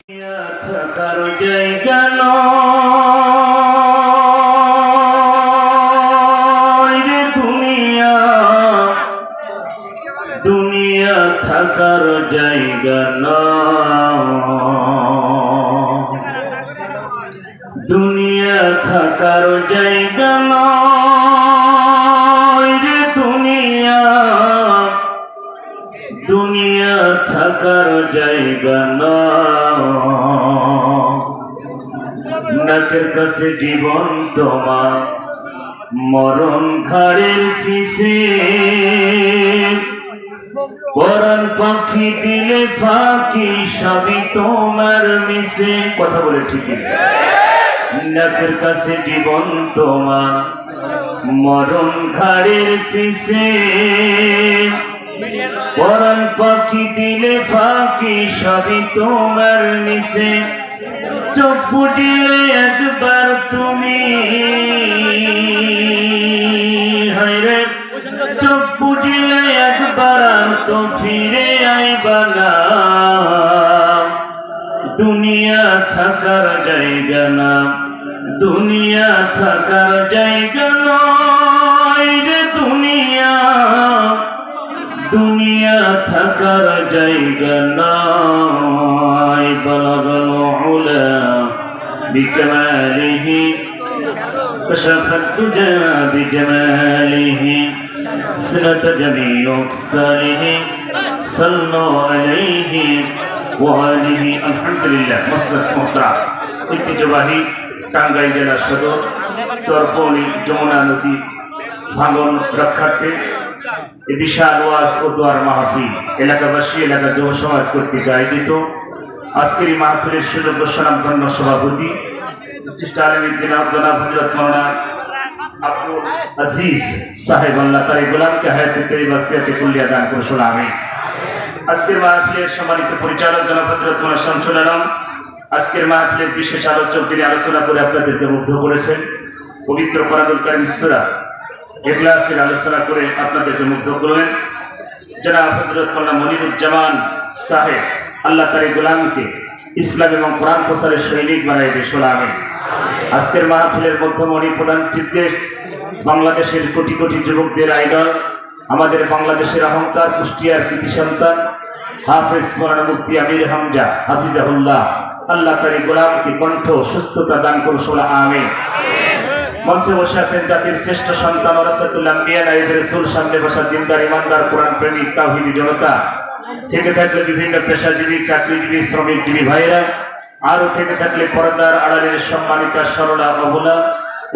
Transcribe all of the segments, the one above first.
থাকার জায়গা রে দুনিয়া, দুনিয়া থাকার জায়গা দুনিয়া থাকার জায়গা রে দুনিয়া, দুনিয়া থাকার জায়গা নাকের কাছে জীবন তোমার, মরণ ঘাড়ের পিছে, পরাণ পাখি দিলে ফাঁকি সবই তোমার মিশে। কথা বলে ঠিক নাকের কাছে জীবন তোমার, মরণ ঘাড়ের পিছে, পরাণ পাখি দিলে ফাঁকি সবই তোমার নিচে। চোখ বুঝিলে একবার তুমি, হায়রে চোখ বুঝিলে একবার আর তো ফিরে আইবা না। দুনিয়া থাকার জায়গা না, দুনিয়া থাকার জায়গা নয় রে দুনিয়া, দুনিয়া থাকার জায়গা নয়। বলগল উলা বিকামালিহি কশফত দুজা বিজামালিহি, সনত জামিউ সালিহি সাল্লু আলাইহি ওয়া আলিহি। আলহামদুলিল্লাহ। মুসলিস মুহতারাম, ঐতিহ্যবাহী টাঙ্গাইল জেলা সদর চরপৌনি যমুনা নদী ভাঙন রক্ষার্থে বিশাল ওয়াজ ও দোয়ার মাহফিল এলাকাবাসী, এলাকা যুব সমাজ কর্তৃক আয়োজিত আজকের এই মাহফিলের সুযোগ্য স্বনামধন্য সভাপতি বিশিষ্ট আলেমউদ্দিন জনাব হযরত মাওলানা আব্দুল আজিজ সাহেব, আল্লাহ তার গোলামকে হায়াতে তৈয়বা সিয়াতে কুল্লিয়া দান করে শোনা। আমিন। আজকের মাহফিলের সম্মানিত পরিচালক জনাব হযরত মাওলানা শামসুল আলম, আজকের মাহফিলের বিশেষ আলোচক, তিনি আলোচনা করে আপনাদেরকে মুগ্ধ করেছেন। পবিত্র কোরআনুল কারীম সূরা ইখলাসের আলোচনা করে আপনাদেরকে মুগ্ধ করলেন জনাব হযরত মাওলানা মনিরুজ্জামান সাহেব, আল্লাহ তার গোলামকে ইসলাম এবং কোরআন প্রচারের সৈনিক বানাই দিয়ে শোনা। আমিন। আজকের মাহফিলের মধ্যমণি প্রধান চিত্রের বাংলাদেশের কোটি কোটি যুবকদের আইডল, আমাদের বাংলাদেশের অহংকার, কুষ্টিয়ার কৃতি সন্তান হাফেজ মাওলানা মুফতি আমির হামজা হাফিজাহুল্লাহ, আল্লাহ তার গোলামকে কণ্ঠ সুস্থতা দান করে শোনা। আমিন। মঞ্চে বসে আছেন জাতির শ্রেষ্ঠ সন্তান ওয়ারাসাতুল আম্বিয়া নায়েবে রাসূল, সামনে বসা দিনদার ইমানদার কোরআন প্রেমিক তাওহীদি জনতা, থেকে থাকলে বিভিন্ন পেশাজীবী চাকরিজীবী শ্রমিকজীবী ভাইরা, আরো থেকে থাকলে পর্দার আড়ালের সম্মানিতা সরলা অবলা,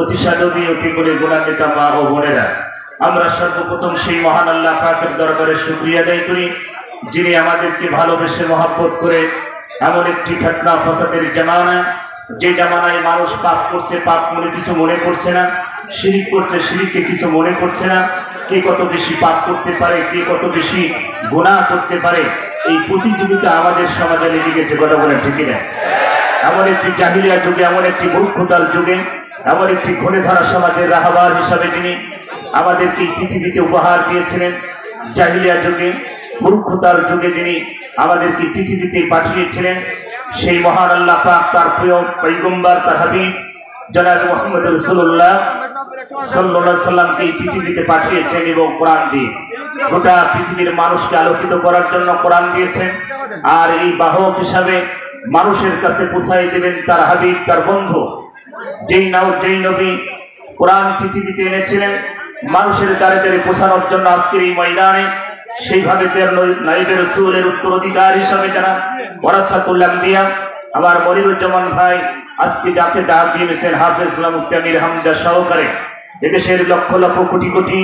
অতি সাধবী অতি গুণী গুণান্বিতা মা ও বোনেরা, আমরা সর্বপ্রথম সেই মহান আল্লাহ পাকের দরবারে শুকরিয়া আদায় করি, যিনি আমাদেরকে ভালোবেসে মহব্বত করে এমন একটি ফিতনা ফাসাদের জামানা, যে জামানায় মানুষ পাপ করছে, পাপ মনে কিছু মনে করছে না, শিরিক করছে, শিরিককে কিছু মনে করছে না, কে কত বেশি পাপ করতে পারে, কে কত বেশি গুনাহ করতে পারে, এই প্রতিযোগিতা আমাদের সমাজে লেগে গেছে। কথা বলে ঠিক না? এমন একটি জাহিলিয়া যুগে, এমন একটি মূর্খতার যুগে, এমন একটি ঘুরে ধরা সমাজের রাহবার হিসাবে তিনি আমাদেরকে পৃথিবীতে উপহার দিয়েছিলেন। জাহিলিয়া যুগে, মূর্খতার যুগে তিনি আমাদেরকে পৃথিবীতে পাঠিয়েছিলেন। সেই মহান আল্লাহ পাক তার প্রিয় পয়গম্বর, তার হাবিব জনাব মুহাম্মদ রাসূলুল্লাহ সাল্লাল্লাহু আলাইহি সাল্লামকে পৃথিবীতে পাঠিয়েছেন এবং কোরআন দিয়ে গোটা পৃথিবীর মানুষকে আলোকিত করার জন্য কোরআন দিয়েছেন। আর এই বাহক হিসাবে মানুষের কাছে পৌঁছাই দেবেন তার হাবিব, তার বন্ধু, যেই নবী কোরআন পৃথিবীতে এনেছিলেন মানুষের দ্বারে দ্বারে পৌঁছানোর জন্য আজকের এই ময়দানে, সেইভাবে তার নায়েবে রাসূলের উত্তরাধিকার হিসাবে যারা ওয়ারাসাতুল আম্বিয়া আমার মনিরুজ্জামান ভাই আজকে যাকে ডাক দিয়েছেন হাফেজ মুফতি আমির হামজা সহকারে, এদেশের লক্ষ লক্ষ কোটি কোটি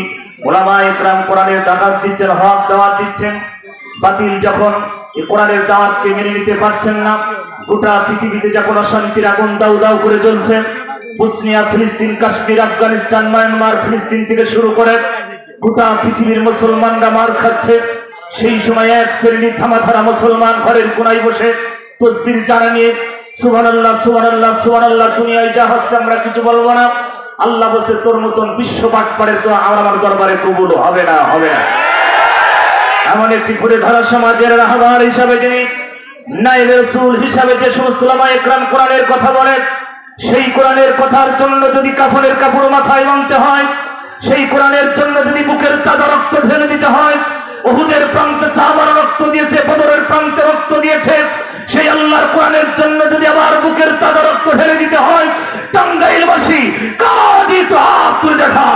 ওলামায়ে কেরাম কোরআনের দাওয়াত দিচ্ছেন, হক দাওয়াত দিচ্ছেন। বাতিল যখন এই কোরআনের দাওয়াতকে মেনে নিতে পারছেন না, গোটা পৃথিবীতে যখন অশান্তির আগুন দাউ দাউ করে জ্বলছে, বসনিয়া, ফিলিস্তিন, কাশ্মীর, আফগানিস্তান, মায়ানমার, ফিলিস্তিন থেকে শুরু করে গোটা পৃথিবীর মুসলমানরা মার খাচ্ছে, সেই সময় এক শ্রেণীর থামাথারা মুসলমান ঘরের কোনায় বসে তাকবীর জানা নিয়ে সুবহানাল্লাহ সুবহানাল্লাহ সুবহানাল্লাহ, দুনিয়ায় যা হচ্ছে আমরা কিছু বলবো না। আল্লাহ বলছে তোর মতন বিশ্বপাক পারে তো আমার দরবারে কবুল হবে না, হবে না। এমন একটি ঘুরে ধরা সমাজের রাহবার হিসাবে যিনি নায়েবে রাসূল হিসাবে যে সমস্ত উলামায়ে কেরাম কোরআনের কথা বলেন, সেই কোরআনের কথার জন্য যদি কাফনের কাপড় মাথায় বাঁধতে হয়, সেই কোরআনের জন্য যদি বুকের তাজা রক্ত ঢেলে দিতে হয়, উহুদের প্রান্তে সাহাবার রক্ত দিয়েছে, বদরের প্রান্তে রক্ত দিয়েছে, সেই আল্লাহর কোরআনের জন্য যদি আবার বুকের তাজা রক্ত ঢেলে দিতে হয়, টাঙ্গাইলবাসী কাজী তো হাত তুলে দেখা।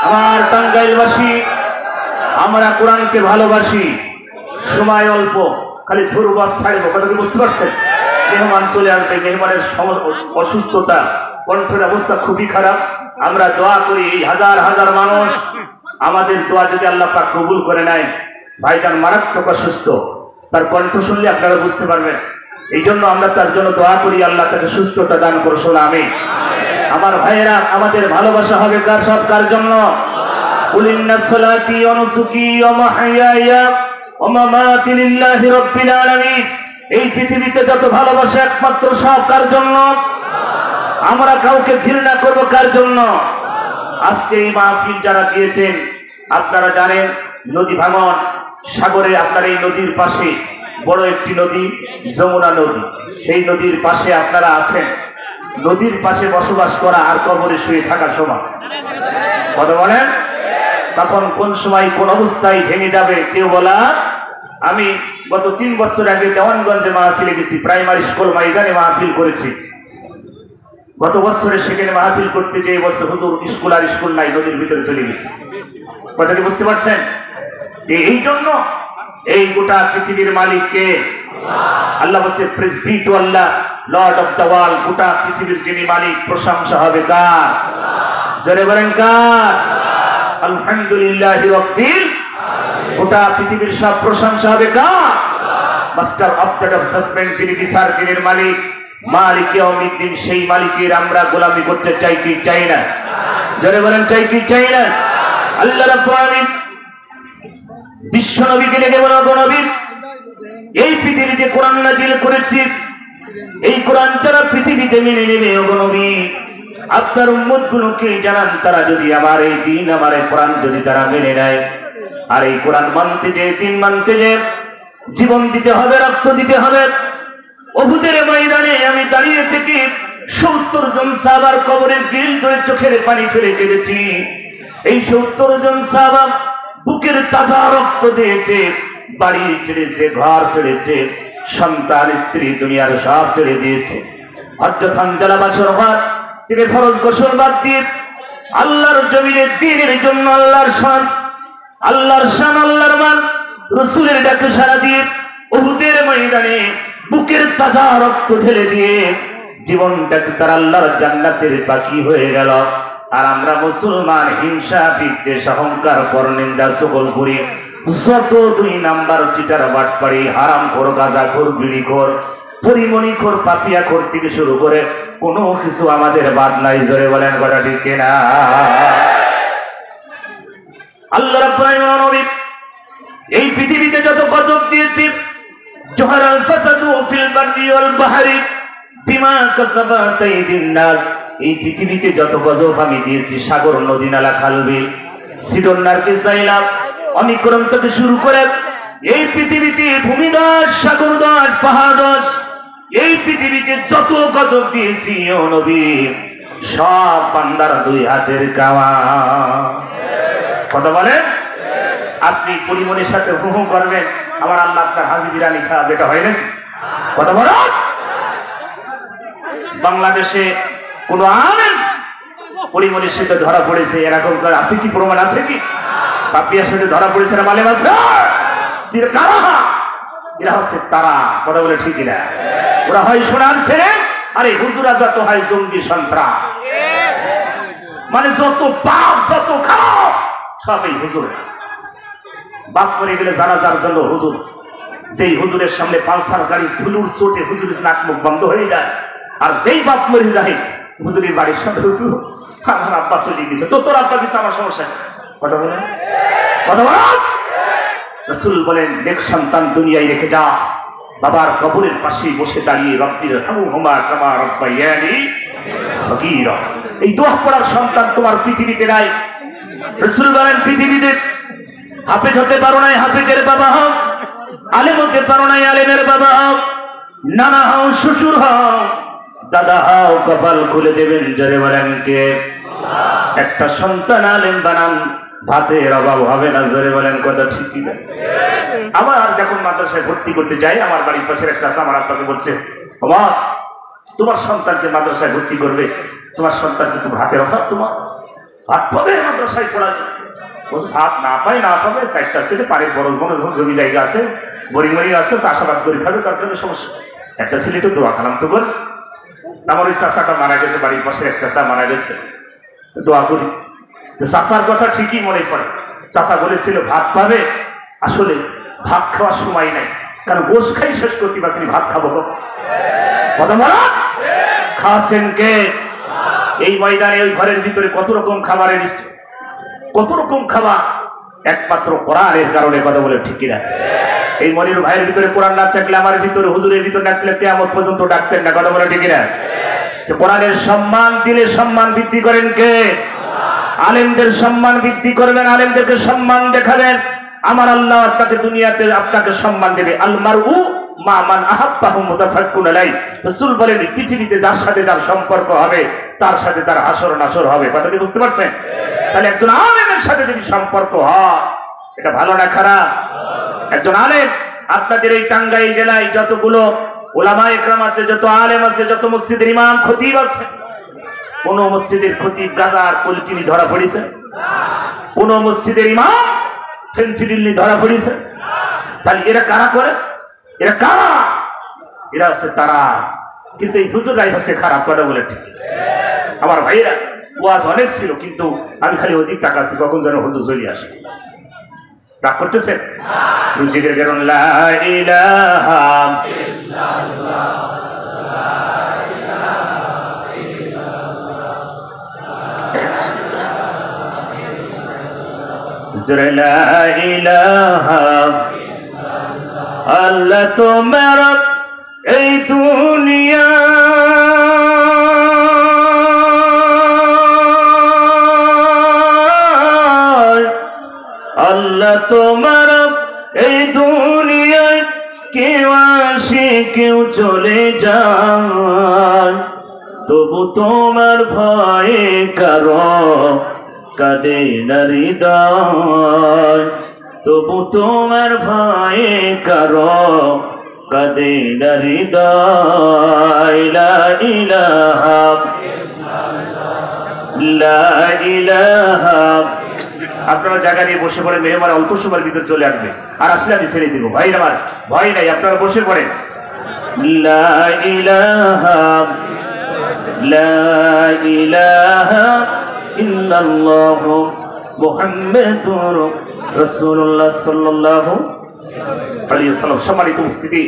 আমার টাঙ্গাইলবাসী, আমরা কোরআনকে ভালোবাসি, সময় অল্প, খালি ধরুবাস ছাড়ব, কথা কি বুঝতে পারছেন? মেহমান চলে আসবে, মেহমানের অসুস্থতা, কণ্ঠের অবস্থা খুবই খারাপ। আমরা দোয়া করি এই হাজার হাজার মানুষ, আমাদের দোয়া যদি আল্লাহ পাক কবুল করে নেয়, ভাইজান মারাত্মক অসুস্থ, তার কণ্ঠ শুনলে আপনারা বুঝতে পারবেন। এই জন্য আমরা তার জন্য দোয়া করি, আল্লাহ তাকে সুস্থতা দান করুন, আমিন। আমার ভাইয়েরা, আমাদের ভালোবাসা হবে কার সব কার জন্য? কুলিন্না সালাতি ওয়া নুসুকি ওয়া মাহইয়ায়া ওয়া মামাতি লিল্লাহি রাব্বিল আলামিন। এই পৃথিবীতে যত ভালোবাসা একমাত্র সব কার জন্য? আমরা কাউকে ঘৃণা করব কার জন্য? আজকে এই মাহফিল যারা দিয়েছেন, আপনারা জানেন নদী ভাঙন, সাগরে আপনার এই নদীর পাশে বড় একটি নদী যমুনা নদী, সেই নদীর পাশে আপনারা আছেন। নদীর পাশে বসবাস করা আর কবরে শুয়ে থাকার সমান, কথা বলেন? তখন কোন সময় কোন অবস্থায় ভেঙে যাবে কেউ বলা। আমি গত 3 বছর আগে দেওয়ানগঞ্জে মাহফিলে গেছি, প্রাইমারি স্কুল ময়দানে মাহফিল করেছি। গত বছরে সেখানে মাহফিল করতে গিয়ে বলছে হুজুর স্কুল আর স্কুল নাই, নদীর ভিতরে চলে গেছে। কথা কি বুঝতে পারছেন? এই জন্য এই গোটা পৃথিবীর মালিক কে? আল্লাহ বলছে praise be to Allah, lord of the world. গোটা পৃথিবীর যিনি মালিক, প্রশংসা হবে কার? জোরে বলেন কার? আলহামদুলিল্লাহি রাব্বিল আলামিন। গোটা পৃথিবীর সব প্রশংসা হবে কার? মাস্টার অফ দ্য জাজমেন্ট, যিনি বিচার দিনের মালিক, মালিক ইয়াউমিদ্দিন। সেই মালিকের আমরা গোলামি করতে চাই কি চাই না? জোরে বলেন চাই কি চাই না? আল্লাহ রাব্বুল আলামিন বিশ্ব নবীকে ডেকে বলা, নবী এই পৃথিবীতে কোরআন নাযিল করেছি, এই কোরআন যারা পৃথিবীতে মেনে নেবে, ও নবী আপনার উম্মতগুলোকে জানান, তারা যদি আমার এই দিন, আমার এই কোরআন যদি তারা মেনে নেয়, আর এই কোরআন মানতে যে, দিন মানতে যে জীবন দিতে হবে, রক্ত দিতে হবে। উহুদের ময়দানে আমি দাঁড়িয়ে থেকে 70 জন সাহাবার কবরের গ্রিল ধরে চোখের পানি ফেলে কেঁদেছি। এই 70 জন সাহাবা বুকের তাজা রক্ত দিয়েছে, বাড়ি ছেড়েছে, ঘর ছেড়েছে, সন্তান স্ত্রী দুনিয়ার সব ছেড়ে দিয়েছে। হযরত হানজালা বাসর ঘর থেকে ফরজ গোসল বাদ দিয়ে আল্লাহর জমিনে দ্বীনের জন্য আল্লাহর শান, আল্লাহর মান, রাসূলের ডাকে সাড়া দিয়ে উহুদের ময়দানে বুকের তাজা রক্ত ঢেলে দিয়ে জীবনটাকে তার আল্লাহর জান্নাতের পাখি হয়ে গেল। আর আমরা মুসলমান হিংসা, বিদ্বেষ, অহংকার, পরনিন্দা, চগলখুরি, যত 2 নাম্বার সিটার, বাটপাড়ি, হারামখোর, গাঁজাখোর, বিড়িখোর, পরিমণিখোর, পাপিয়াখোর থেকে শুরু করে কোনো কিছু আমাদের বাদ নাই। জোরে বলেন কথা ঠিক কিনা? আল্লাহ রাব্বুল আলামিন এই পৃথিবীতে যত গজব দিয়েছে, জোহরাল ফাসাদু ফিল বাররি ওয়াল বাহরি বিমা কাসাবাত আইদিন নাস, এই পৃথিবীতে যত গজব আমি দিয়েছি, সাগর, নদী, নালা, খালবিল, সিডর, নার্গিস, জাইলাম, অনিক্রম থেকে শুরু করে এই পৃথিবীতে ভূমিধস, সাগরধস, পাহাড়ধস, এই পৃথিবীতে যত গজব দিয়েছি ও নবী, সব বান্দার 2 হাতের কামা। কথা বলেন? আপনি পরিমণের সাথে হু হু করবেন, আমার আল্লাহ আপনার হাজি বিরিয়ানি খাওয়াবে, এটা হয় নাকি? কথা বলো। বাংলাদেশে কোন আলেম পরিমণের সাথে ধরা পড়েছে এরকম আছে কি? প্রমাণ আছে কি? পাপিয়ার সাথে ধরা পড়েছে না? মালে মাসা এরা হচ্ছে তারা, কথা বলে ঠিক না? ওরা হয় সোনার ছেড়ে, আরে হুজুরা যত হয় জঙ্গি সন্ত্রাস, মানে যত পাপ, যত খারাপ সব এই হুজুর। বাপ মরে গেলে জানাজার জন্য হুজুর, যেই হুজুরের সামনে পালসার গাড়ি ধুলুর চোটে হুজুরের নাক মুখ বন্ধ হয়ে যায়, আর যেই বাপ মরে যায় হুজুরের বাড়ির সামনে, হুজুর আমার আব্বা চলে গেছে, তো তোর আব্বা গেছে, আমার সমস্যা। কথা বলেন? কথা বল। রাসূল বলেন, নেক সন্তান দুনিয়ায় রেখে যা, বাবার কবরের পাশে বসে দাঁড়িয়ে রব্বির হামহুমা কামা রাব্বায়ানি সগীরা, এই দোয়া পড়ার সন্তান তোমার পৃথিবীতে নাই। রাসূল বলেন পৃথিবীতে হাফেজ হতে পারো নাই, হাফেজের বাবা হও। আলেম হতে পারো নাই, আলেমের বাবা হও। নানা হও, শ্বশুর হও, দাদা হও, কপাল খুলে দেবেন জোরে বলেন কে? একটা সন্তান আলেম বানান, ভাতের অভাব হবে না, জোরে বলেন কথা ঠিকই না? আবার যখন মাদ্রাসায় ভর্তি করতে যাই, আমার বাড়ির পাশের এক চাচা আমার আব্বাকে বলছে, বাবা তোমার সন্তানকে মাদ্রাসায় ভর্তি করবে, তোমার সন্তানকে তোমার হাতের অভাব, তোমার ভাত পাবে মাদ্রাসায় পড়াবে? বলছে ভাত না পাই না পাবে, 4টা ছেলে পানির বড় বড় জমি জায়গা আছে, বোরিং বোরিং আছে, চাষাবাদ করে খাবে, তার কারণে সমস্যা। একটা ছেলে তো দোয়া কালাম তো করে। আমার ওই চাচাটা মারা গেছে, বাড়ির পাশের এক চাচা মারা গেছে, তো দোয়া করি। তো চাচার কথা ঠিকই মনে পড়ে। চাচা বলেছিল ভাত পাবে, আসলে ভাত খাওয়ার সময় নাই, কারণ গোশ খাই শেষ করতে পারছি, ভাত খাবো কথা বলা খাচ্ছেন কে? এই ময়দানে ওই ঘরের ভিতরে কত রকম খাবারের লিস্ট, কত রকম খাবার, একমাত্র কোরআনের কারণে, কথা বলে ঠিক কিনা? এই মনির ভাইয়ের ভিতরে কোরআন না থাকলে, আমার ভিতরে হুজুরের ভিতরে ডাকলে কিয়ামত পর্যন্ত ডাকতেন না, কথা বলে ঠিক কিনা? কোরআনের সম্মান দিলে সম্মান বৃদ্ধি করেন কে? আলেমদের সম্মান বৃদ্ধি করবেন, আলেমদেরকে সম্মান দেখাবেন, আমার আল্লাহ আপনাকে দুনিয়াতে আপনাকে সম্মান দেবে। আল মারউ মা মান আহাব্বাহু মুতাফাক্কুন আলাইহি, রাসূল বলেন পৃথিবীতে যার সাথে যার সম্পর্ক হবে তার সাথে তার হাসর নাসর হবে, কথাটি বুঝতে পারছেন? তাহলে একজন আলেমের সাথে যদি সম্পর্ক হয়, এটা ভালো না খারাপ? একজন আলেম, আপনাদের এই টাঙ্গাইল জেলায় যতগুলো উলামা ইকরাম আছে, যত আলেম আছে, যত মসজিদের ইমাম খতিব আছে, কোন মসজিদের খতিব গাজার কলকিনি ধরা পড়েছে? কোন মসজিদের ইমাম ফেন্সিডিল ধরা পড়েছে? তাহলে এরা কারা করে? এরা কারা? এরা আছে তারা। কিন্তু এই হুজুররাই হচ্ছে খারাপ, কথা বলে ঠিক? আমার ভাইরা ওয়াজ অনেক ছিল, কিন্তু আমি খালি ওদিক তাকাচ্ছি কখন যেন হুজুর চলে আসে। রাগ করতেছেন? রুজিকে গেরন লা ইলাহা ইল্লাল্লাহ, লা ইলাহা আল্লাহ তোমার এই দুনিয়া আল্লাহ তোমার এই দুনিয়ায় কেউ আসে কেউ চলে যায়, তবু তোমার ভয়ে কারো কাঁদে না হৃদয়, তবু তোমার ভয়ে কারো কাঁদে না হৃদয়। লা ইলাহা লা ইলাহা। আপনারা জায়গা নিয়ে বসে পড়েন, মেহমান অল্প সময়ের ভিতর চলে আসবে, আর আসলে আমি ছেড়ে দিব। ভাই আমার ভয় নাই, আপনারা বসে পড়েন। লা ইলাহা লা ইলাহা ইল্লাল্লাহ মুহাম্মাদুর রাসূলুল্লাহ সাল্লাল্লাহু আলাইহি ওয়াসাল্লাম। সম্মানিত উপস্থিতি,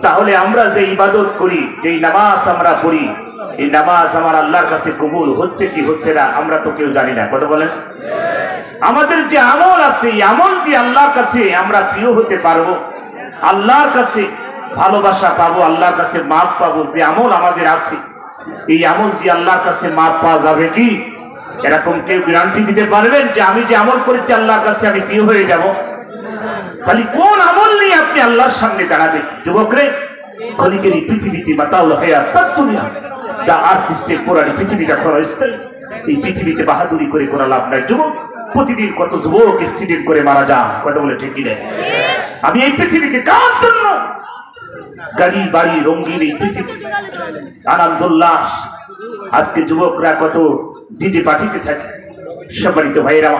তাহলে আমরা যে ইবাদত করি, যে নামাজ আমরা পড়ি, এই নামাজ আমার আল্লাহর কাছে কবুল হচ্ছে কি হচ্ছে না আমরা তো কেউ জানি না, কথা বলেন? আমাদের যে আমল আছে, এই আমল দিয়ে আল্লাহর কাছে আমরা প্রিয় হতে পারবো, আল্লাহর কাছে ভালোবাসা পাবো, আল্লাহর কাছে মাপ পাবো। যে আমল আমাদের আছে, এই আমল দিয়ে আল্লাহর কাছে মাপ পাওয়া যাবে কি? এরকম কেউ গ্যারান্টি দিতে পারবেন যে আমি যে আমল করেছি আল্লাহর কাছে আমি প্রিয় হয়ে যাব? তাহলে কোন আমল নিয়ে আপনি আল্লাহর সামনে দাঁড়াবেন? যুবকরে, খলিকের এই পৃথিবীতে মাতাউল হায়াত দুনিয়া, দা আর্টিস্টে পুরানি পৃথিবীটা ক্ষণস্থায়ী। এই পৃথিবীতে বাহাদুরি করে কোনো লাভ নাই। যুবক, প্রতিদিন কত যুবক অ্যাক্সিডেন্ট করে মারা যায়, কথা বলে ঠিক কিনা? আমি এই পৃথিবীতে কার জন্য? গাড়ি বাড়ি রঙিন এই পৃথিবী, আনন্দোল্লাস। আজকে যুবকরা কত ডিজে পার্টিতে থাকে। সম্মানিত ভাইয়েরা,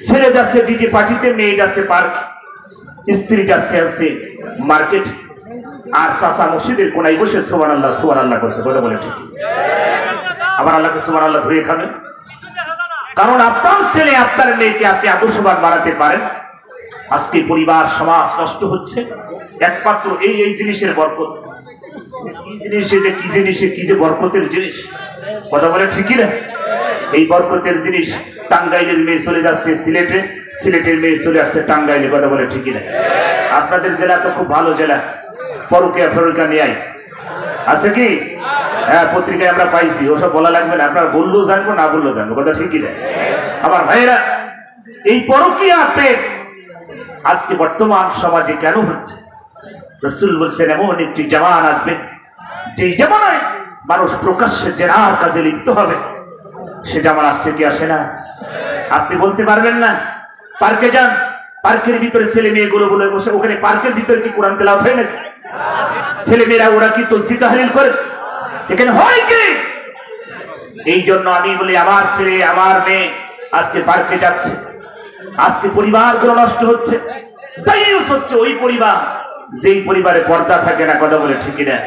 ছেলে যাচ্ছে ডিজে পার্টিতে, মেয়ে যাচ্ছে পার্ক, স্ত্রী যাচ্ছে আছে মার্কেট, আর চাচা মসজিদের কোনায় বসে সুবহানাল্লাহ সুবহানাল্লাহ করছে, কথা বলে ঠিক? আবার আল্লাহকে সুবহানাল্লাহ ধরে খাবেন, কারণ আপনার ছেলে আপনার মেয়েকে আপনি আদর্শবান বানাতে পারেন। আজকে পরিবার সমাজ নষ্ট হচ্ছে একমাত্র এই জিনিসের বরকত। কি জিনিস এটা? কি জিনিস? কি যে বরকতের জিনিস, কথা বলে ঠিকই না? এই বরকতের জিনিস। টাঙ্গাইলের মেয়ে চলে যাচ্ছে সিলেটে, সিলেটের মেয়ে চলে আসছে টাঙ্গাইলে, কথা বলে ঠিকই না? আপনাদের জেলা তো খুব ভালো জেলা, পরকিয়া ফরকিয়া নিয়ে আছে কি? হ্যাঁ, পত্রিকায় আমরা পাইছি, ওসব বলা লাগবে না, আপনারা বললেও জানবো না বললেও জানবো, কথা ঠিকই না? আমার ভাইয়েরা, এই পরকীয়া প্রেম আজকে বর্তমান সমাজে কেন হচ্ছে? রাসূল বলছেন এমন একটি জামান আসবে যেই জামানায় মানুষ প্রকাশ্যে জেনার কাজে লিপ্ত হবে। সে জামান আসছে কি আসে না? আপনি বলতে পারবেন না। পার্কে যান, পার্কের ভিতরে ছেলে মেয়েগুলো বলে বসে, ওখানে পার্কের ভিতরে কি কোরআন তেলাওয়াত হয় নাকি? ছেলে মেয়েরা ওরা কি তাসবিহ তাহলিল করে? এখানে হয় কি? এই জন্য আমি বলি, আমার ছেলে আমার মেয়ে আজকে পার্কে যাচ্ছে, আজকে পরিবারগুলো নষ্ট হচ্ছে। তাই হচ্ছে ওই পরিবার যেই পরিবারে পর্দা থাকে না, কথা বলে ঠিক না?